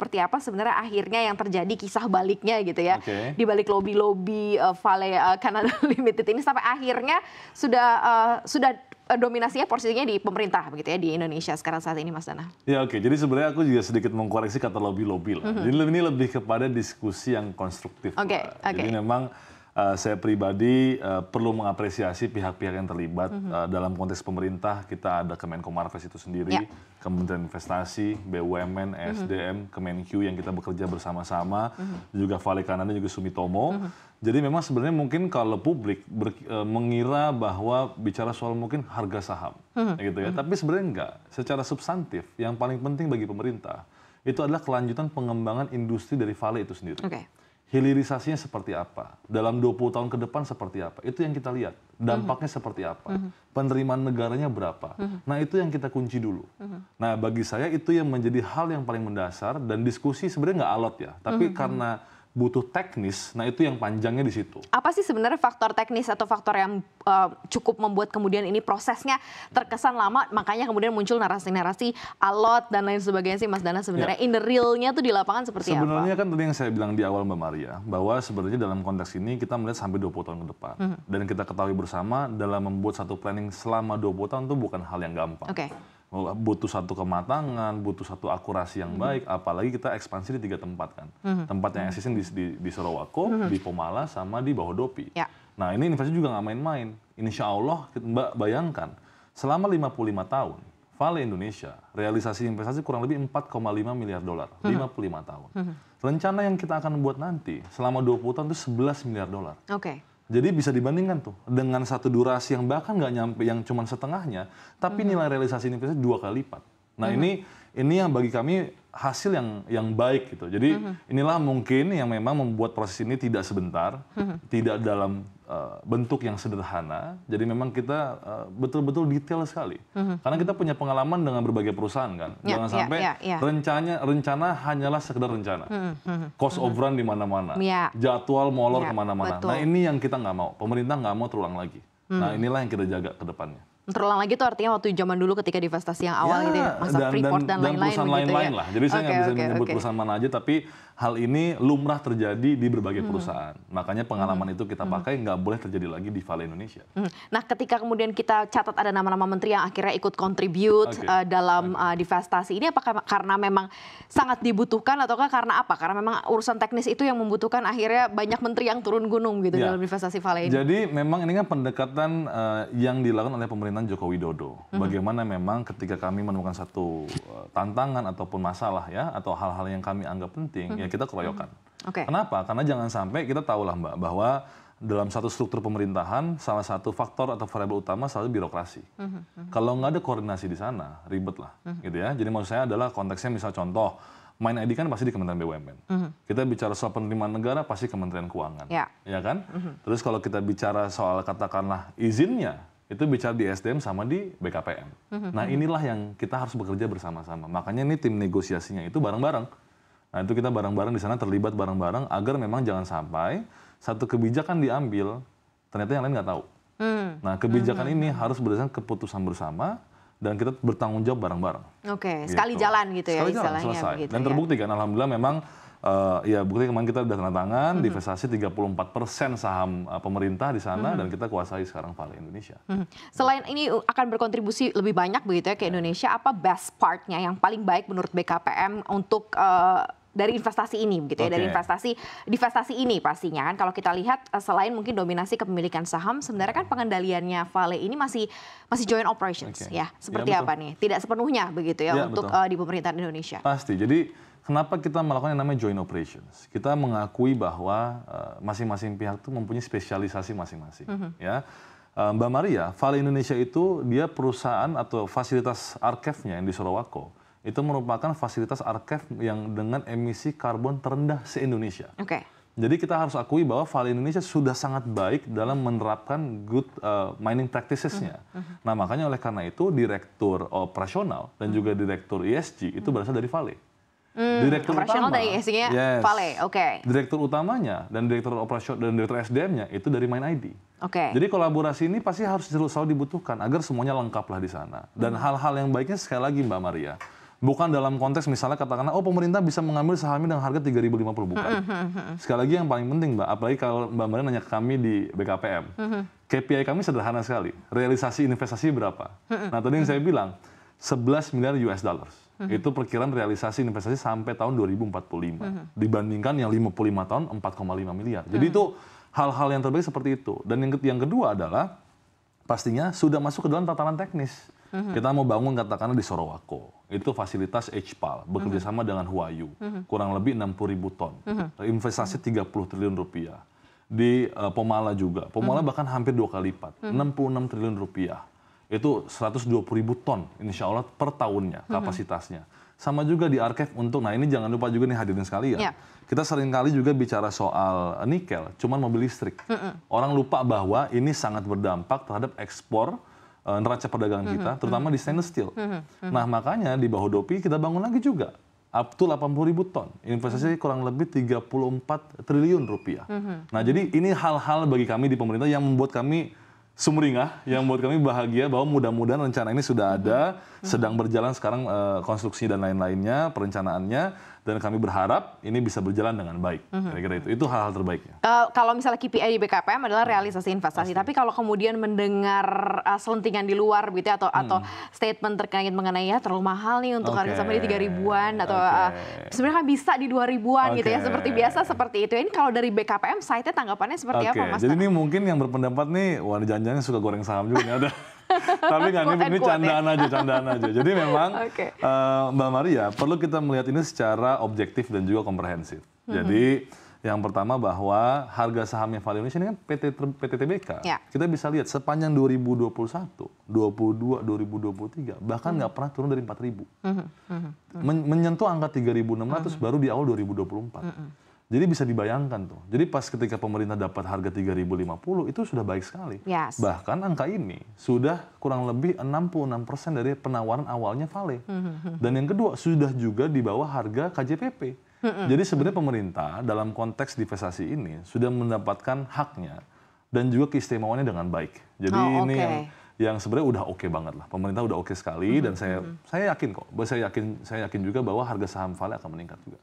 seperti apa sebenarnya akhirnya yang terjadi kisah baliknya gitu ya. Di balik lobby-lobby Vale Canada Limited ini sampai akhirnya sudah dominasinya porsinya di pemerintah begitu ya di Indonesia sekarang saat ini, Mas Dana. Ya oke, jadi sebenarnya aku juga sedikit mengkoreksi kata lobby-lobby lah. Jadi ini lebih kepada diskusi yang konstruktif. Jadi memang saya pribadi perlu mengapresiasi pihak-pihak yang terlibat dalam konteks pemerintah. Kita ada Kemenko Marves itu sendiri, Kementerian Investasi, BUMN, ESDM, Kemenq yang kita bekerja bersama-sama, juga Vale Canada, juga Sumitomo. Jadi memang sebenarnya mungkin kalau publik mengira bahwa bicara soal mungkin harga saham, gitu ya. Tapi sebenarnya enggak. Secara substantif, yang paling penting bagi pemerintah itu adalah kelanjutan pengembangan industri dari Vale itu sendiri. Hilirisasinya seperti apa, dalam 20 tahun ke depan seperti apa, itu yang kita lihat, dampaknya seperti apa, penerimaan negaranya berapa, nah itu yang kita kunci dulu. Nah bagi saya itu yang menjadi hal yang paling mendasar dan diskusi sebenarnya nggak alot ya, tapi karena butuh teknis, nah itu yang panjangnya di situ. Apa sih sebenarnya faktor teknis atau faktor yang cukup membuat kemudian ini prosesnya terkesan lama, makanya kemudian muncul narasi-narasi alot dan lain sebagainya sih Mas Dana sebenarnya in the real-nya tuh di lapangan seperti apa? Sebenarnya kan tadi yang saya bilang di awal Mbak Maria, bahwa sebenarnya dalam konteks ini kita melihat sampai 20 tahun ke depan. Dan kita ketahui bersama dalam membuat satu planning selama 20 tahun itu bukan hal yang gampang. Butuh satu kematangan, butuh satu akurasi yang baik, apalagi kita ekspansi di 3 tempat kan. Tempat yang existing di Sorowako, di Pomala, sama di Bahodopi. Nah ini investasi juga nggak main-main. Insya Allah Mbak bayangkan, selama 55 tahun, Vale Indonesia realisasi investasi kurang lebih 4,5 miliar dolar, 55 tahun. Rencana yang kita akan buat nanti selama 20 tahun itu 11 miliar dolar. Jadi bisa dibandingkan tuh dengan satu durasi yang bahkan nggak nyampe, yang cuma setengahnya, tapi nilai realisasi investasi 2 kali lipat. Nah ini yang bagi kami hasil yang baik gitu. Jadi inilah mungkin yang memang membuat proses ini tidak sebentar, tidak dalam bentuk yang sederhana. Jadi memang kita betul-betul detail sekali. Karena kita punya pengalaman dengan berbagai perusahaan kan. Jangan sampai rencana hanyalah sekedar rencana. Cost of run di mana-mana. Jadwal molor kemana-mana. Nah ini yang kita nggak mau. Pemerintah nggak mau terulang lagi. Nah inilah yang kita jaga ke depannya. Terulang lagi itu artinya waktu zaman dulu ketika divestasi yang awal gitu ya, masa Freeport dan lain-lain perusahaan lain-lain lah. Jadi saya nggak bisa menyebut perusahaan mana aja, tapi hal ini lumrah terjadi di berbagai perusahaan. Makanya pengalaman itu kita pakai, nggak boleh terjadi lagi di Vale Indonesia. Nah ketika kemudian kita catat ada nama-nama menteri yang akhirnya ikut contribute dalam divestasi ini, apakah karena memang sangat dibutuhkan ataukah karena apa? Karena memang urusan teknis itu yang membutuhkan akhirnya banyak menteri yang turun gunung gitu dalam divestasi Vale ini. Jadi memang ini kan pendekatan yang dilakukan oleh pemerintahan Joko Widodo. Bagaimana memang ketika kami menemukan satu tantangan ataupun masalah ya, atau hal-hal yang kami anggap penting, ya kita keroyokan. Kenapa? Karena jangan sampai kita tahu lah Mbak, bahwa dalam satu struktur pemerintahan, salah satu faktor atau variabel utama selalu birokrasi. Kalau nggak ada koordinasi di sana, ribet lah. Gitu ya. Jadi maksud saya adalah konteksnya misal contoh, Main ID kan pasti di Kementerian BUMN. Kita bicara soal penerimaan negara pasti Kementerian Keuangan. Ya kan? Terus kalau kita bicara soal katakanlah izinnya, itu bicara di SDM sama di BKPM. Nah inilah yang kita harus bekerja bersama-sama. Makanya ini tim negosiasinya itu bareng-bareng. Nah itu kita bareng-bareng di sana, terlibat bareng-bareng agar memang jangan sampai satu kebijakan diambil, ternyata yang lain nggak tahu. Nah kebijakan ini harus berdasarkan keputusan bersama dan kita bertanggung jawab bareng-bareng. Sekali jalan gitu ya istilahnya. Selesai. Begitu, dan terbukti kan, alhamdulillah memang ya bukti kemarin kita udah tanda tangan, divestasi 34% saham pemerintah di sana dan kita kuasai sekarang Vale Indonesia. Selain ini akan berkontribusi lebih banyak begitu ya ke Indonesia, apa best part-nya yang paling baik menurut BKPM untuk dari investasi ini begitu ya, dari divestasi ini pastinya kan kalau kita lihat selain mungkin dominasi kepemilikan saham, sebenarnya kan pengendaliannya Vale ini masih joint operations ya. Seperti apa nih? Tidak sepenuhnya begitu ya untuk di pemerintahan Indonesia. Pasti. Jadi kenapa kita melakukan yang namanya joint operations? Kita mengakui bahwa masing-masing pihak itu mempunyai spesialisasi masing-masing. Ya, Mbak Maria, Vale Indonesia itu dia perusahaan atau fasilitas arkefnya yang di Sorowako itu merupakan fasilitas arkef yang dengan emisi karbon terendah se-Indonesia. Jadi kita harus akui bahwa Vale Indonesia sudah sangat baik dalam menerapkan good mining practices-nya. Nah makanya oleh karena itu direktur operasional dan juga direktur ESG itu berasal dari Vale. Direktur operasional utama, dari ESG-nya Vale, direktur utamanya dan direktur operasional dan direktur SDM-nya itu dari Main ID. Jadi kolaborasi ini pasti harus selalu dibutuhkan agar semuanya lengkap lah di sana. Dan hal-hal yang baiknya sekali lagi Mbak Maria, Bukan dalam konteks misalnya katakanlah, oh pemerintah bisa mengambil sahamnya dengan harga 3.050, bukan. Sekali lagi yang paling penting Mbak, apalagi kalau Mbak Maria nanya ke kami di BKPM, KPI kami sederhana sekali, realisasi investasi berapa. Nah tadi yang saya bilang, 11 miliar US dollars. Itu perkiraan realisasi investasi sampai tahun 2045. Dibandingkan yang 55 tahun 4,5 miliar. Jadi itu hal-hal yang terbaik seperti itu. Dan yang kedua adalah, pastinya sudah masuk ke dalam tataran teknis. Kita mau bangun katakanlah di Sorowako, itu fasilitas HPAL, bekerja sama dengan Huayu, kurang lebih 60.000 ton, investasi 30 triliun rupiah. Di Pomala juga, Pomala bahkan hampir 2 kali lipat, 66 triliun rupiah. Itu 120.000 ton, insya Allah per tahunnya kapasitasnya. Sama juga di Arkev untuk, nah ini jangan lupa juga nih hadirin sekalian, kita seringkali juga bicara soal nikel, cuman mobil listrik. Orang lupa bahwa ini sangat berdampak terhadap ekspor neraca perdagangan kita, terutama di stainless steel. Nah makanya di Bahodopi kita bangun lagi juga, up to 80.000 ton, investasi kurang lebih 34 triliun rupiah. Nah jadi ini hal-hal bagi kami di pemerintah yang membuat kami sumringah, yang membuat kami bahagia bahwa mudah-mudahan rencana ini sudah ada, sedang berjalan sekarang konstruksi dan lain-lainnya, perencanaannya, dan kami berharap ini bisa berjalan dengan baik. Kira-kira itu hal-hal terbaiknya. Kalau misalnya KPI di BKPM adalah realisasi investasi, tapi kalau kemudian mendengar selentingan di luar gitu ya, atau statement terkait mengenai ya terlalu mahal nih untuk harga sampai di 3.000-an atau sebenarnya kan bisa di 2.000-an gitu ya, seperti biasa seperti itu. Ini kalau dari BKPM site-nya tanggapannya seperti apa, Mas? Jadi ini mungkin yang berpendapat nih, wah jangan-jangan suka goreng saham juga nih ada. Tapi kan ini candaan aja. Jadi memang Mbak Maria perlu kita melihat ini secara objektif dan juga komprehensif. Jadi yang pertama bahwa harga sahamnya Vale Indonesia ini kan PT TBK. Kita bisa lihat sepanjang 2021, 22, 2023 bahkan nggak pernah turun dari 4.000. Menyentuh angka 3.600 baru di awal 2024. Jadi bisa dibayangkan tuh. Jadi pas ketika pemerintah dapat harga 3.050 itu sudah baik sekali. Bahkan angka ini sudah kurang lebih 66% dari penawaran awalnya Vale. Dan yang kedua sudah juga di bawah harga KJPP. Jadi sebenarnya pemerintah dalam konteks divestasi ini sudah mendapatkan haknya dan juga keistimewaannya dengan baik. Jadi ini yang sebenarnya udah oke banget lah. Pemerintah udah oke sekali dan saya yakin kok. Saya yakin juga bahwa harga saham Vale akan meningkat juga.